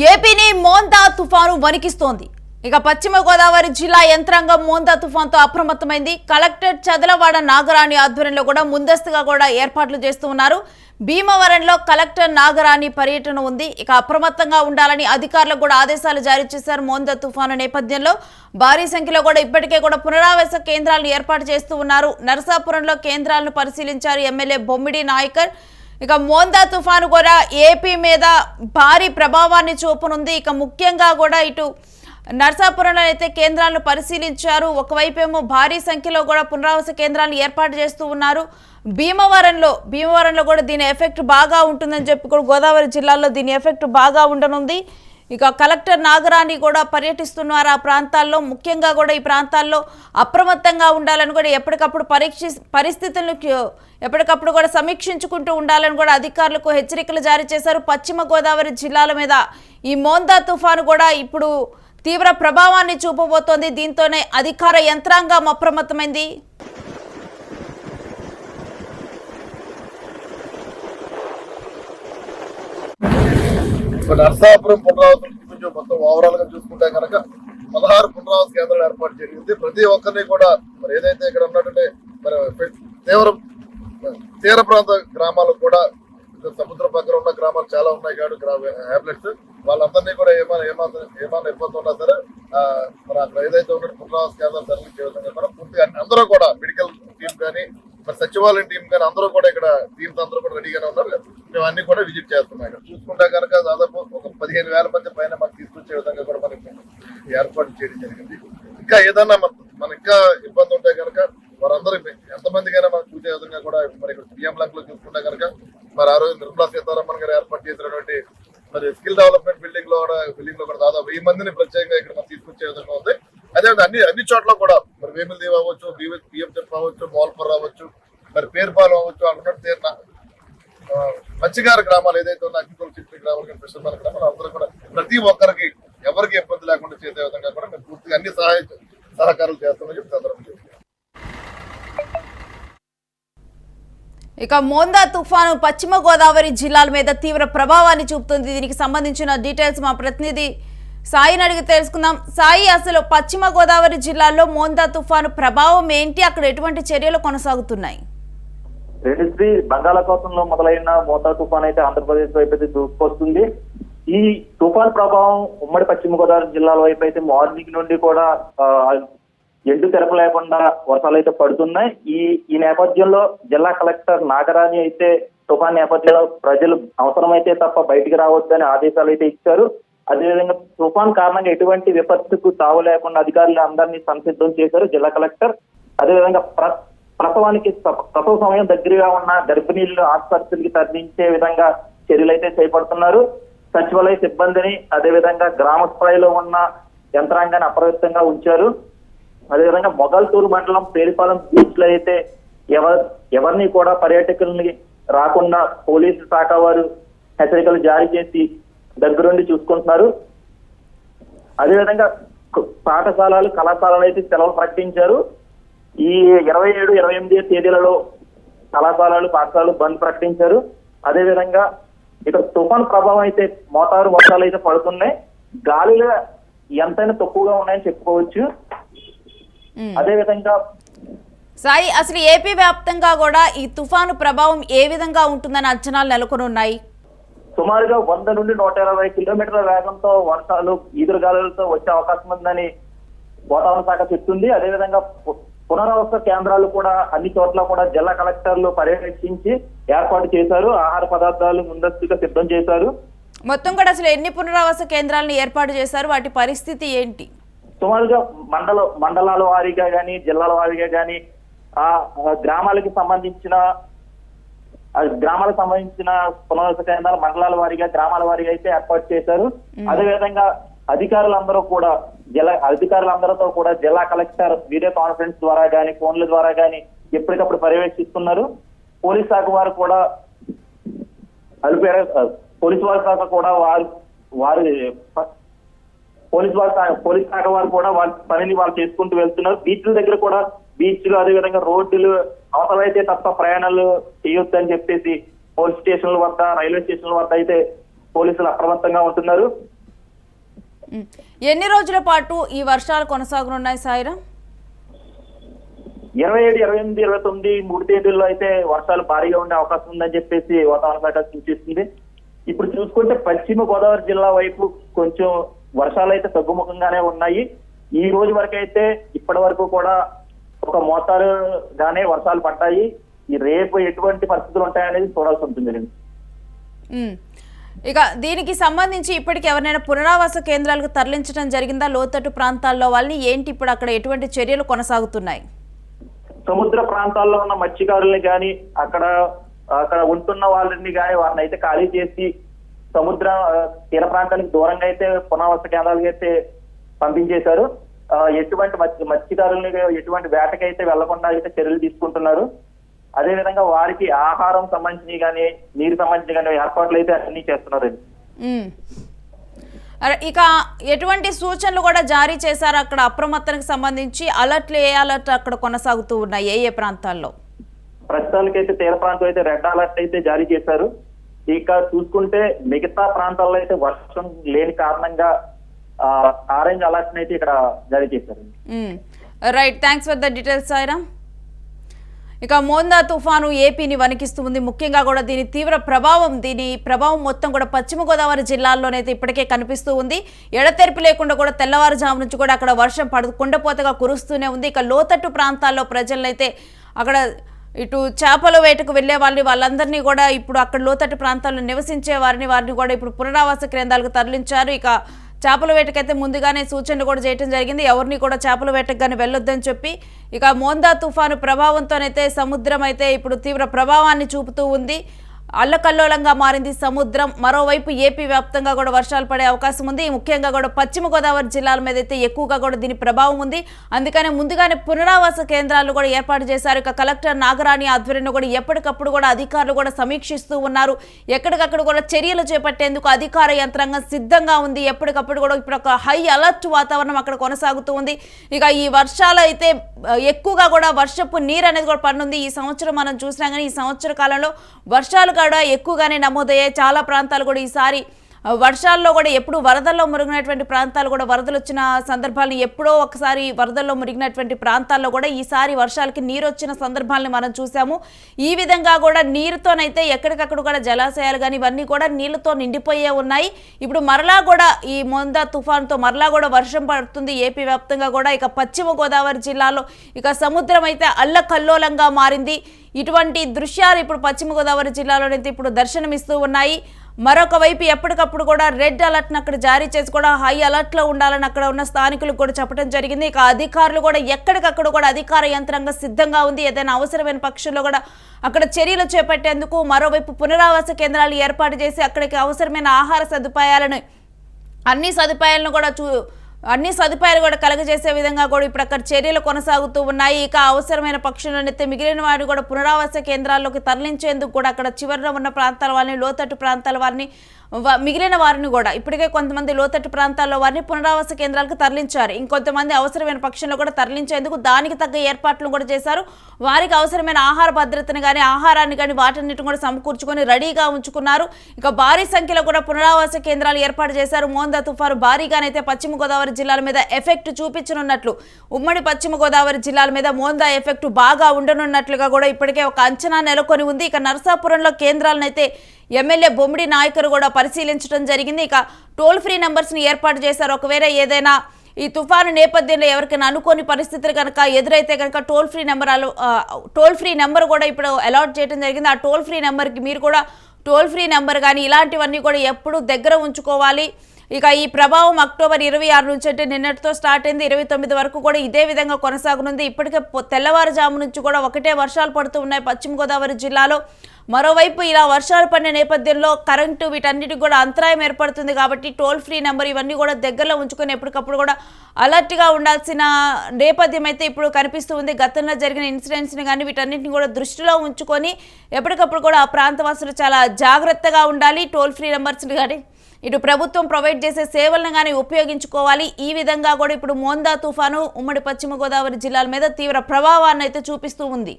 ఏపీని మోందా తుఫాను వణికిస్తోంది. ఇక పశ్చిమ గోదావరి జిల్లా యంత్రాంగం మోందా తుఫాన్తో అప్రమత్తమైంది. కలెక్టర్ చదలవాడ నాగరాణి ఆధ్వర్యంలో కూడా ముందస్తుగా కూడా ఏర్పాట్లు చేస్తూ ఉన్నారు. భీమవరంలో కలెక్టర్ నాగరాణి పర్యటన ఉంది. ఇక అప్రమత్తంగా ఉండాలని అధికారులకు కూడా ఆదేశాలు జారీ చేశారు. మోందా తుఫాను నేపథ్యంలో భారీ సంఖ్యలో కూడా ఇప్పటికే కూడా పునరావాస కేంద్రాలను ఏర్పాటు చేస్తూ ఉన్నారు. నరసాపురంలో కేంద్రాలను పరిశీలించారు ఎమ్మెల్యే బొమ్మిడి నాయకర్. ఇక మోందా తుఫాను కూడా ఏపీ మీద భారీ ప్రభావాన్ని చూపనుంది. ఇక ముఖ్యంగా కూడా ఇటు నర్సాపురంలో అయితే కేంద్రాలను పరిశీలించారు. ఒకవైపేమో భారీ సంఖ్యలో కూడా పునరావాస కేంద్రాలను ఏర్పాటు చేస్తూ ఉన్నారు. భీమవరంలో కూడా దీని ఎఫెక్ట్ బాగా ఉంటుందని చెప్పి కూడా గోదావరి జిల్లాలో దీని ఎఫెక్ట్ బాగా ఉండనుంది. ఇక కలెక్టర్ నాగరాణి కూడా పర్యటిస్తున్నారు ఆ ప్రాంతాల్లో. ముఖ్యంగా కూడా ఈ ప్రాంతాల్లో అప్రమత్తంగా ఉండాలని కూడా ఎప్పటికప్పుడు పరిస్థితులను ఎప్పటికప్పుడు కూడా సమీక్షించుకుంటూ ఉండాలని కూడా అధికారులకు హెచ్చరికలు జారీ చేశారు. పశ్చిమ గోదావరి జిల్లాల మీద ఈ మోందా తుఫాను కూడా ఇప్పుడు తీవ్ర ప్రభావాన్ని చూపబోతోంది. దీంతోనే అధికార యంత్రాంగం అప్రమత్తమైంది. నర్సాపురం పునరావాసం మొత్తం ఓవరాల్ గా చూసుకుంటే కనుక 16 పునరావాస కేంద్రాలు ఏర్పాటు జరిగింది. ప్రతి ఒక్కరిని కూడా మరి ఏదైతే ఇక్కడ ఉన్నటువంటి మరి తీర ప్రాంత గ్రామాలకు కూడా సముద్రం పక్కన ఉన్న గ్రామాలు చాలా ఉన్నాయి కాబట్టి హ్యాబ్లెట్స్ వాళ్ళందరినీ కూడా ఏమైనా ఇబ్బంది ఉన్నా సరే మరి అక్కడ ఏదైతే ఉన్న పునరావాస కేంద్రాలు తరలించే విధంగా కూడా పూర్తిగా అందరూ కూడా మెడికల్ టీం కానీ మరి సచివాలయం టీం కానీ అందరూ కూడా ఇక్కడ టీమ్స్ అందరూ కూడా రెడీగానే ఉన్నారు. మేము అన్ని కూడా విజిట్ చేస్తున్నాం. ఇక్కడ చూసుకుంటే కనుక దాదాపు ఒక 15,000 మంది పైన మనకు తీసుకొచ్చే విధంగా కూడా మనకి ఏర్పాటు చేయడం జరిగింది. ఇంకా ఏదన్నా మన ఇంకా ఇబ్బంది ఉంటే కనుక వారందరూ ఎంతమందికైనా మనం చూసే విధంగా కూడా మరి ఇక్కడ సీఎం లంక్ లో చూసుకుంటే కనుక మరి ఆ రోజు నిర్మలా సీతారామన్ గారు ఏర్పాటు చేసినటువంటి మరి స్కిల్ డెవలప్మెంట్ బిల్డింగ్ లో కూడా దాదాపు 1000 మందిని ప్రత్యేకంగా ఇక్కడ మనం తీసుకొచ్చే విధంగా ఉంది. అదేవిధంగా అన్ని చోట్ల కూడా మరి వేములదేవి అవ్వచ్చు, బిఎంచెప్ అవ్వచ్చు, మోల్పర్ అవ్వచ్చు, మరి పేరుపాలెం అవ్వచ్చు, అన్నట్టు మత్స్యకార గ్రామాలు ఏదైతే ఉన్న అగ్రికల్చర్ చిట్టు గ్రామాలు కానీ ఫిషర్మెన్ గ్రామాలు అందరూ కూడా ప్రతి ఒక్కరికి ఎవరికి ఇబ్బంది లేకుండా చేసే విధంగా కూడా మేము పూర్తిగా అన్ని సహకారాలు చేస్తామని చెప్పి సందర్భంగా. ఇక మోందా తుఫాను పశ్చిమ గోదావరి జిల్లాల మీద తీవ్ర ప్రభావాన్ని చూపుతుంది. దీనికి సంబంధించిన డీటెయిల్స్ మా ప్రతినిధి సాయిని అడిగి తెలుసుకుందాం. సాయి, అసలు పశ్చిమ గోదావరి జిల్లాలో మోందా తుఫాను ప్రభావం ఏంటి? అక్కడ ఎటువంటి చర్యలు కొనసాగుతున్నాయి? శ్రీ బంగాళాఖాతంలో మొదలైన మోందా తుఫాన్ అయితే ఆంధ్రప్రదేశ్ వైపు అయితే దూసుకొస్తుంది. ఈ తుఫాన్ ప్రభావం ఉమ్మడి పశ్చిమ గోదావరి జిల్లాల వైపు అయితే మార్నింగ్ నుండి కూడా ఎండు తెరప లేకుండా వర్షాలు అయితే పడుతున్నాయి. ఈ నేపథ్యంలో జిల్లా కలెక్టర్ నాగరాణి అయితే తుఫాన్ నేపథ్యంలో ప్రజలు అవసరమైతే తప్ప బయటికి రావద్దని ఆదేశాలు అయితే ఇచ్చారు. అదేవిధంగా తుఫాన్ కారణంగా ఎటువంటి విపత్తుకు తావు లేకుండా అధికారులు అందరినీ సంసిద్ధం చేశారు జిల్లా కలెక్టర్. అదేవిధంగా ప్రసవ సమయం దగ్గరగా ఉన్న గర్భిణీలు ఆసుపత్రికి తరలించే విధంగా చర్యలు అయితే చేపడుతున్నారు. సచివాలయ సిబ్బందిని అదేవిధంగా గ్రామ స్థాయిలో ఉన్న యంత్రాంగాన్ని అప్రమత్తంగా ఉంచారు. అదేవిధంగా మొగల్తూరు మండలం పేరుపాలెం బీచ్ లో అయితే ఎవరిని కూడా పర్యాటకుల్ని రాకుండా పోలీసు శాఖ వారు హెచ్చరికలు జారీ చేసి దగ్గరుండి చూసుకుంటున్నారు. అదేవిధంగా పాఠశాలలు, కళాశాలలు అయితే సెలవులు ప్రకటించారు. ఈ 27, 28 తేదీలలో కళాశాలలు, పాఠశాలలు బంద్ ప్రకటించారు. అదేవిధంగా ఇక్కడ తుఫాన్ ప్రభావం అయితే మోతారు వర్షాలు అయితే పడుతున్నాయి. గాలిలో ఎంతైనా తక్కువగా ఉన్నాయని చెప్పుకోవచ్చు. అదేవిధంగా సాయి, అసలు ఏపీ వ్యాప్తంగా కూడా ఈ తుఫాను ప్రభావం ఏ విధంగా ఉంటుందని అంచనాలు నెలకొని ఉన్నాయి? సుమారుగా 100 నుండి 120 కిలోమీటర్ల వేగంతో వర్షాలు, ఈదురుగాలులతో వచ్చే అవకాశం ఉందని వాతావరణ శాఖ చెప్తుంది. అదేవిధంగా పునరావాస కేంద్రాలు కూడా అన్ని చోట్ల కూడా జిల్లా కలెక్టర్లు పర్యవేక్షించి ఏర్పాటు చేశారు. ఆహార పదార్థాలు ముందస్తుగా సిద్ధం చేశారు. మొత్తం కూడా అసలు ఎన్ని పునరావాస కేంద్రాలను ఏర్పాటు చేశారు? వాటి పరిస్థితి ఏంటి? సుమారుగా మండలాల వారీగా కానీ జిల్లాల వారీగా కానీ ఆ గ్రామాలకు సంబంధించిన పునరావాస కేంద్రాలు మండలాల వారీగా, గ్రామాల వారీగా అయితే ఏర్పాటు చేశారు. అదేవిధంగా అధికారులందరితో కూడా జిల్లా కలెక్టర్ వీడియో కాన్ఫరెన్స్ ద్వారా కానీ, ఫోన్ల ద్వారా కానీ ఎప్పటికప్పుడు పర్యవేక్షిస్తున్నారు. పోలీస్ శాఖ వారు కూడా పోలీస్ శాఖ వారు కూడా వాళ్ళ పనిని వాళ్ళు చేసుకుంటూ వెళ్తున్నారు. బీచ్ల దగ్గర కూడా బీచ్లు, అదేవిధంగా రోడ్డులు అవసరమైతే తప్ప ప్రయాణాలు చేయొద్దని చెప్పేసి పోలీస్ స్టేషన్ల వద్ద, రైల్వే స్టేషన్ల వద్ద అయితే పోలీసులు అప్రమత్తంగా ఉంటున్నారు. ఎన్ని రోజుల పాటు ఈ వర్షాలు కొనసాగనున్నాయి సాయిరాం? 27, 28, 29 3 తేదీల్లో అయితే వర్షాలు భారీగా ఉండే అవకాశం ఉందని చెప్పేసి వాతావరణ శాఖ సూచిస్తుంది. ఇప్పుడు చూసుకుంటే పశ్చిమ గోదావరి జిల్లా వైపు కొంచెం వర్షాలు అయితే తగ్గుముఖంగానే ఉన్నాయి. ఈ రోజు వరకు అయితే ఇప్పటి వరకు కూడా ఒక మోతారుగానే వర్షాలు పడ్డాయి. ఈ రేపు ఎటువంటి పరిస్థితులు ఉంటాయనేది చూడాల్సి ఉంటుంది. ఇక దీనికి సంబంధించి ఇప్పటికి ఎవరైనా పునరావాస కేంద్రాలకు తరలించడం జరిగిందా? లోతట్టు ప్రాంతాల్లో వాళ్ళని ఏంటి ఇప్పుడు అక్కడ ఎటువంటి చర్యలు కొనసాగుతున్నాయి? సముద్ర ప్రాంతాల్లో ఉన్న మత్స్యకారుల్ని కానీ అక్కడ ఉంటున్న వాళ్ళని కానీ వారిని అయితే ఖాళీ చేసి సముద్ర తీర ప్రాంతానికి దూరంగా అయితే పునరావాస కేంద్రాలకు అయితే పంపించేశారు. ఎటువంటి మత్స్యకారుల్ని ఎటువంటి వేటకైతే వెళ్లకుండా అయితే చర్యలు తీసుకుంటున్నారు. అదేవిధంగా వారికి ఆహారం సంబంధించి కానీ నీరు సంబంధించి కానీ ఏర్పాట్లు అయితే అన్ని చేస్తున్నారు. ఇక ఎటువంటి సూచనలు కూడా జారీ చేశారు అక్కడ అప్రమత్తానికి సంబంధించి? అలర్ట్లు ఏ అలర్ట్ అక్కడ కొనసాగుతూ ఉన్నాయి ఏ ప్రాంతాల్లో? ప్రస్తుతానికైతే తీర ప్రాంతం అయితే రెడ్ అలర్ట్ అయితే జారీ చేశారు. ఇక చూసుకుంటే మిగతా ప్రాంతాల్లో అయితే వర్షం లేని కారణంగా ఆరెంజ్ అలర్ట్ అయితే ఇక్కడ జారీ చేశారు. Right, thanks for the details Sairam. ఇక మోందా తుఫాను ఏపీని వణికిస్తుంది. ముఖ్యంగా కూడా దీని ప్రభావం మొత్తం కూడా పశ్చిమ గోదావరి జిల్లాల్లోనైతే ఇప్పటికే కనిపిస్తూ ఉంది. ఎడతెరిపి లేకుండా కూడా తెల్లవారుజాము నుంచి కూడా అక్కడ వర్షం కుండపోతగా కురుస్తూనే ఉంది. ఇక లోతట్టు ప్రాంతాల్లో ప్రజలైతే అక్కడ ఇటు చేపల వేటకు వెళ్లే వాళ్ళందరినీ కూడా ఇప్పుడు అక్కడ లోతట్టు ప్రాంతాల్లో నివసించే వారిని కూడా ఇప్పుడు పునరావాస కేంద్రాలకు తరలించారు. ఇక చేపల వేటకైతే ముందుగానే సూచనలు కూడా చేయడం జరిగింది, ఎవరిని కూడా చేపల వేటకు కానీ వెళ్ళొద్దని చెప్పి. ఇక మోందా తుఫాను ప్రభావంతోనైతే సముద్రం అయితే ఇప్పుడు తీవ్ర ప్రభావాన్ని చూపుతూ ఉంది. అల్లకల్లోలంగా మారింది సముద్రం. మరోవైపు ఏపీ వ్యాప్తంగా కూడా వర్షాలు పడే అవకాశం ఉంది. ముఖ్యంగా కూడా పశ్చిమ గోదావరి జిల్లాల మీద అయితే ఎక్కువగా కూడా దీని ప్రభావం ఉంది. అందుకనే ముందుగానే పునరావాస కేంద్రాలు కూడా ఏర్పాటు చేశారు. ఇక కలెక్టర్ నాగరాణి ఆధ్వర్యంలో కూడా ఎప్పటికప్పుడు కూడా అధికారులు కూడా సమీక్షిస్తూ ఉన్నారు. ఎక్కడికక్కడ కూడా చర్యలు చేపట్టేందుకు అధికార యంత్రాంగం సిద్ధంగా ఉంది. ఎప్పటికప్పుడు కూడా ఇప్పుడు ఒక హై అలర్ట్ వాతావరణం అక్కడ కొనసాగుతూ ఉంది. ఇక ఈ వర్షాలు అయితే ఎక్కువగా కూడా వర్షపు నీరు అనేది కూడా పడుతుంది. ఈ సంవత్సరం మనం చూసినా కానీ ఈ సంవత్సర కాలంలో వర్షాలు కూడా ఎక్కువగానే నమోదయ్యాయి. చాలా ప్రాంతాలు కూడా ఈసారి వర్షాల్లో కూడా ఎప్పుడు వరదల్లో మురిగినటువంటి ప్రాంతాలు కూడా వరదలు వచ్చిన సందర్భాలను ఎప్పుడో ఒకసారి వరదల్లో మురిగినటువంటి ప్రాంతాల్లో కూడా ఈసారి వర్షాలకి నీరు వచ్చిన సందర్భాలను మనం చూసాము. ఈ విధంగా కూడా నీరుతోనైతే ఎక్కడికక్కడ కూడా జలాశయాలు కానీ ఇవన్నీ కూడా నీళ్లతో నిండిపోయే ఉన్నాయి. ఇప్పుడు మరలా కూడా ఈ మోందా తుఫాన్తో మరలా కూడా వర్షం పడుతుంది ఏపీ వ్యాప్తంగా కూడా. ఇక పశ్చిమ గోదావరి జిల్లాలో ఇక సముద్రం అయితే అల్లకల్లోలంగా మారింది. ఇటువంటి దృశ్యాలు ఇప్పుడు పశ్చిమ గోదావరి జిల్లాలోనైతే ఇప్పుడు దర్శనమిస్తూ ఉన్నాయి. మరొక వైపు ఎప్పటికప్పుడు కూడా రెడ్ అలర్ట్ను అక్కడ జారీ చేసి కూడా హై అలర్ట్లో ఉండాలని అక్కడ ఉన్న స్థానికులకు కూడా చెప్పడం జరిగింది. ఇక అధికారులు కూడా ఎక్కడికక్కడ కూడా అధికార యంత్రాంగం సిద్ధంగా ఉంది. ఏదైనా అవసరమైన పక్షుల్లో కూడా అక్కడ చర్యలు చేపట్టేందుకు మరోవైపు పునరావాస కేంద్రాలు ఏర్పాటు చేసి అక్కడికి అవసరమైన ఆహార సదుపాయాలను అన్ని సదుపాయాలు కూడా కలగజేసే విధంగా కూడా ఇప్పుడు అక్కడ చర్యలు కొనసాగుతూ ఉన్నాయి. ఇక అవసరమైన పక్షులనైతే మిగిలిన వారిని కూడా పునరావాస కేంద్రాల్లోకి తరలించేందుకు కూడా అక్కడ చివరిలో ఉన్న ప్రాంతాల వారిని లోతట్టు ప్రాంతాల వారిని మిగిలిన వారిని కూడా ఇప్పటికే కొంతమంది లోతట్టు ప్రాంతాల్లో వారిని పునరావాస కేంద్రాలకు తరలించారు. ఇంకొంతమంది అవసరమైన పక్షులను కూడా తరలించేందుకు దానికి తగ్గ ఏర్పాట్లు కూడా చేశారు. వారికి అవసరమైన ఆహార భద్రతను కానీ ఆహారాన్ని కానీ వాటన్నిటిని కూడా సమకూర్చుకొని రెడీగా ఉంచుకున్నారు. ఇక భారీ సంఖ్యలో కూడా పునరావాస కేంద్రాలు ఏర్పాటు చేశారు. మోందా తుఫాను భారీగానైతే పశ్చిమ గోదావరి జిల్లాల మీద ఎఫెక్ట్ చూపించనున్నట్లు, ఉమ్మడి పశ్చిమ గోదావరి జిల్లాల మీద మోందా ఎఫెక్ట్ బాగా ఉండనున్నట్లుగా కూడా ఇప్పటికే ఒక అంచనా నెలకొని ఉంది. ఇక నరసాపురంలో కేంద్రాలనైతే ఎమ్మెల్యే బొమ్మిడి నాయకులు కూడా పరిశీలించడం జరిగింది. ఇక టోల్ ఫ్రీ నెంబర్స్ని ఏర్పాటు చేశారు. ఒకవేళ ఏదైనా ఈ తుఫాను నేపథ్యంలో ఎవరికైనా అనుకోని పరిస్థితులు కనుక ఎదురైతే కనుక టోల్ ఫ్రీ నెంబర్ కూడా ఇప్పుడు అలాట్ చేయడం జరిగింది. ఆ టోల్ ఫ్రీ నెంబర్కి మీరు కూడా టోల్ ఫ్రీ నెంబర్ కానీ ఇలాంటివన్నీ కూడా ఎప్పుడు దగ్గర ఉంచుకోవాలి. ఇక ఈ ప్రభావం అక్టోబర్ 26 నుంచి అంటే నిన్నటితో స్టార్ట్ అయింది, 29 వరకు కూడా ఇదే విధంగా కొనసాగనుంది. ఇప్పటికే తెల్లవారుజాము నుంచి కూడా ఒకటే వర్షాలు పడుతూ ఉన్నాయి పశ్చిమ గోదావరి జిల్లాలో. మరోవైపు ఇలా వర్షాలు పడిన నేపథ్యంలో కరెంటు వీటన్నిటికి కూడా అంతరాయం ఏర్పడుతుంది. కాబట్టి టోల్ ఫ్రీ నెంబర్ ఇవన్నీ కూడా దగ్గరలో ఉంచుకొని ఎప్పటికప్పుడు కూడా అలర్ట్గా ఉండాల్సిన నేపథ్యం అయితే ఇప్పుడు కనిపిస్తూ ఉంది. గతంలో జరిగిన ఇన్సిడెంట్స్ని కానీ వీటన్నిటిని కూడా దృష్టిలో ఉంచుకొని ఎప్పటికప్పుడు కూడా ఆ ప్రాంతవాసులు చాలా జాగ్రత్తగా ఉండాలి. టోల్ ఫ్రీ నెంబర్స్ని కానీ ఇటు ప్రభుత్వం ప్రొవైడ్ చేసే సేవలను కానీ ఉపయోగించుకోవాలి. ఈ విధంగా కూడా ఇప్పుడు మోందా తుఫాను ఉమ్మడి పశ్చిమ గోదావరి జిల్లాల మీద తీవ్ర ప్రభావాన్ని అయితే చూపిస్తూ ఉంది.